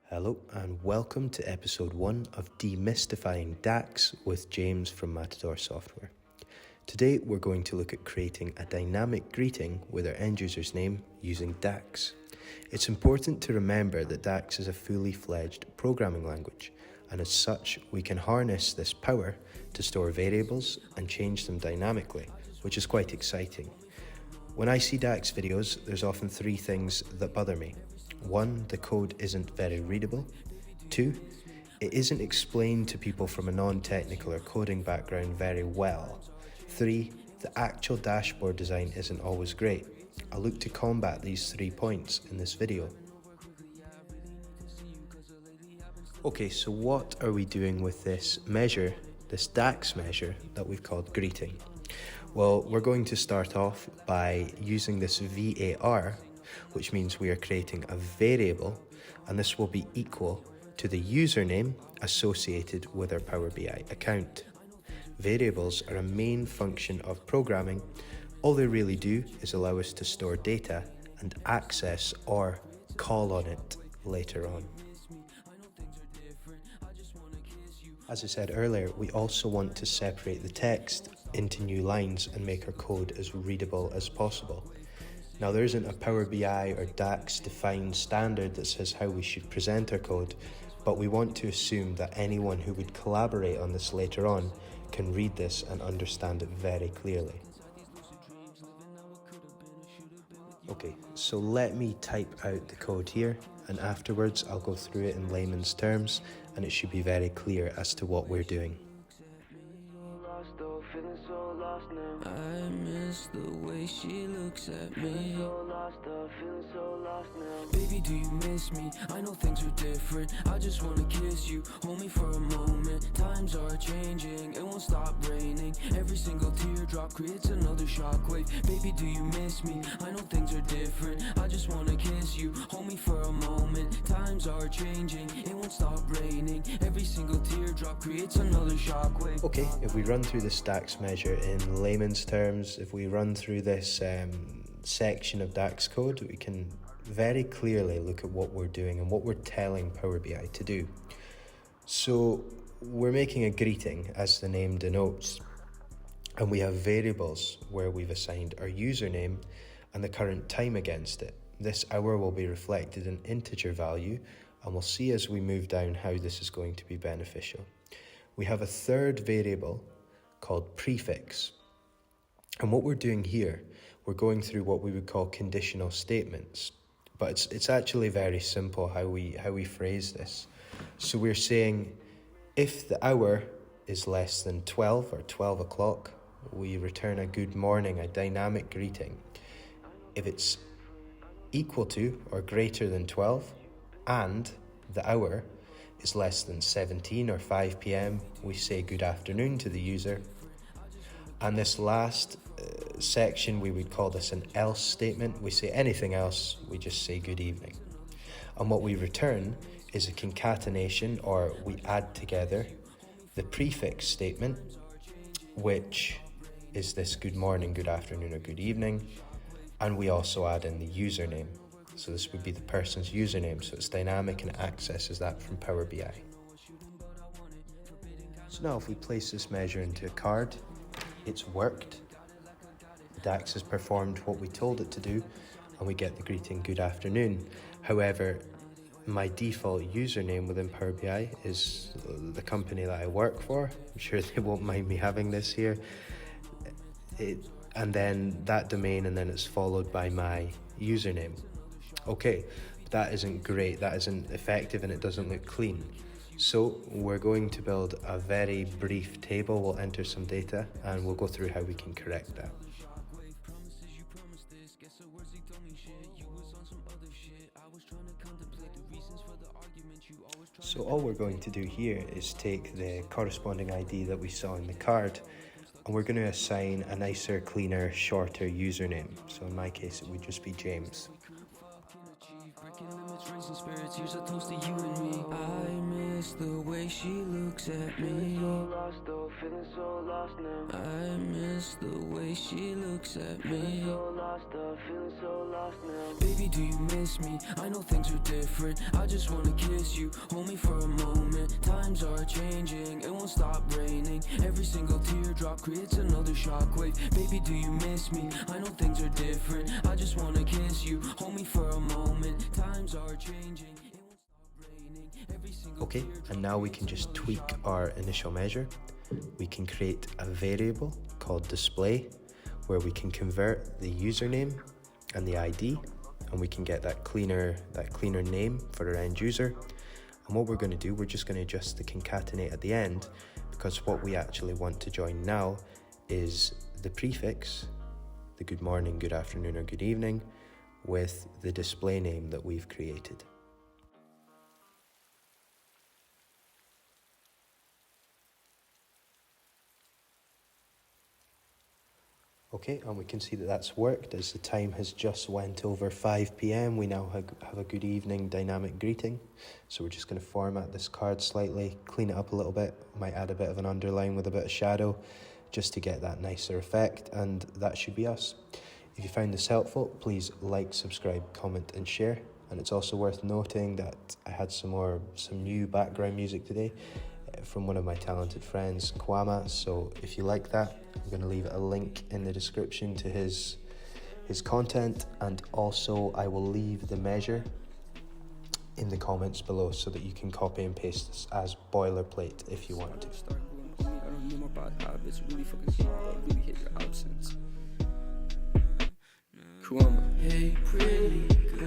Hello and welcome to episode 1 of Demystifying DAX with James from Matador Software. Today we're going to look at creating a dynamic greeting with our end user's name using DAX. It's important to remember that DAX is a fully fledged programming language, and as such we can harness this power to store variables and change them dynamically, which is quite exciting. When I see DAX videos, there's often three things that bother me. 1, the code isn't very readable. 2, it isn't explained to people from a non-technical or coding background very well. 3, the actual dashboard design isn't always great. I'll look to combat these 3 points in this video. Okay, so what are we doing with this measure, this DAX measure that we've called greeting? Well, we're going to start off by using this VAR, which means we are creating a variable, and this will be equal to the username associated with our Power BI account. Variables are a main function of programming. All they really do is allow us to store data and access or call on it later on. As I said earlier, we also want to separate the text into new lines and make our code as readable as possible. Now, there isn't a Power BI or DAX defined standard that says how we should present our code, but we want to assume that anyone who would collaborate on this later on can read this and understand it very clearly. Okay, so let me type out the code here, and afterwards I'll go through it in layman's terms, and it should be very clear as to what we're doing. I miss the way she looks at me. Baby, do you miss me? I know things are different. I just wanna kiss you, hold me for a moment. Times are changing, it won't stop raining. Every single teardrop creates another shockwave. Baby, do you miss me? I know things are different. I just wanna kiss you, hold me for a moment. Times are changing, it won't stop raining. Every single teardrop creates another shockwave. Okay, if we run through this DAX measure in layman's terms, if we run through this section of DAX code, we can very clearly look at what we're doing and what we're telling Power BI to do. So we're making a greeting, as the name denotes, and we have variables where we've assigned our username and the current time against it. This hour will be reflected in integer value, and we'll see as we move down how this is going to be beneficial. We have a third variable called prefix. And what we're doing here, we're going through what we would call conditional statements. But it's actually very simple how we phrase this. So we're saying if the hour is less than 12 or 12 o'clock, we return a good morning, a dynamic greeting. If it's equal to or greater than 12 and the hour is less than 17 or 5 p.m, we say good afternoon to the user. And this last section, we would call this an else statement. We say anything else, we just say good evening. And what we return is a concatenation, or we add together the prefix statement, which is this good morning, good afternoon, or good evening. And we also add in the username. So this would be the person's username, so it's dynamic and accesses that from Power BI. So now if we place this measure into a card, it's worked. The DAX has performed what we told it to do, and we get the greeting good afternoon. However, my default username within Power BI is the company that I work for. I'm sure they won't mind me having this here. And then that domain, and then it's followed by my username. Okay, that isn't great, that isn't effective, and it doesn't look clean. So we're going to build a very brief table. We'll enter some data and we'll go through how we can correct that. So all we're going to do here is take the corresponding ID that we saw in the card, and we're going to assign a nicer, cleaner, shorter username. So in my case, it would just be James. Here's a toast to you and me. I miss the way she looks at me. feeling so lost now. I miss the way she looks at me. Feeling so lost up, feeling so lost now. Baby, do you miss me? I know things are different. I just wanna kiss you, hold me for a moment. Times are changing, it won't stop raining. Every single teardrop creates another shockwave. Baby, do you miss me? I know things are different. I just wanna kiss you, hold me for a moment. Times are changing, it won't stop raining. Every single Okay, and now we can just tweak our initial measure. We can create a variable called display where we can convert the username and the ID, and we can get that cleaner name for our end user. And what we're going to do, we're just going to adjust the concatenate at the end, because what we actually want to join now is the prefix, the good morning, good afternoon, or good evening, with the display name that we've created. Okay, and we can see that that's worked as the time has just went over 5 p.m. We now have a good evening dynamic greeting. So we're just going to format this card slightly, clean it up a little bit, might add a bit of an underline with a bit of shadow just to get that nicer effect, and that should be us. If you found this helpful, please like, subscribe, comment and share. And it's also worth noting that I had some new background music today from one of my talented friends, Kuama. So if you like that, I'm going to leave a link in the description to his content, and also I will leave the measure in the comments below so that you can copy and paste this as boilerplate if you want to. I don't know about habits, really fucking smart, really hit your absence. Kuama. Hey, pretty girl.